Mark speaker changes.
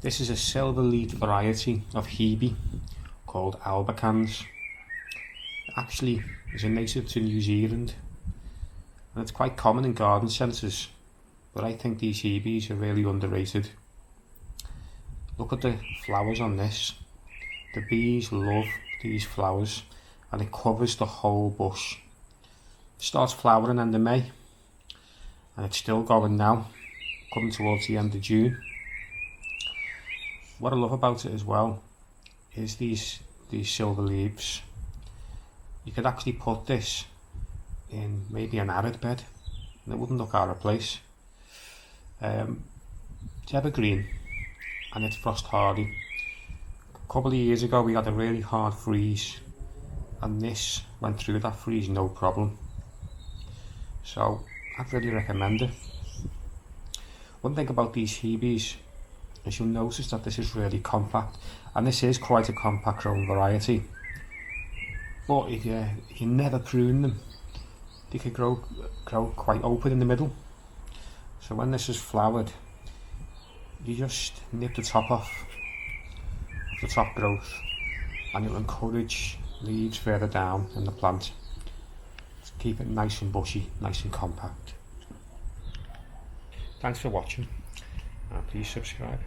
Speaker 1: This is a silver-leaved variety of Hebe called Albicans. Actually, is a native to New Zealand, and it's quite common in garden centres, but I think these Hebes are really underrated. Look at the flowers on this. The bees love these flowers, and it covers the whole bush. It starts flowering end of May, and it's still going now, coming towards the end of June. What I love about it as well is these silver leaves. You could actually put this in maybe an arid bed and it wouldn't look out of place. It's evergreen and it's frost hardy. A couple of years ago we had a really hard freeze and this went through that freeze no problem. So I'd really recommend it. One thing about these Hebes is you'll notice that this is really compact, and this is quite a compact growing variety, but if you never prune them, they could grow quite open in the middle. So when this is flowered, you just nip the top off the top growth and you'll encourage leaves further down in the plant to keep it nice and bushy, nice and compact. Thanks for watching, and please subscribe.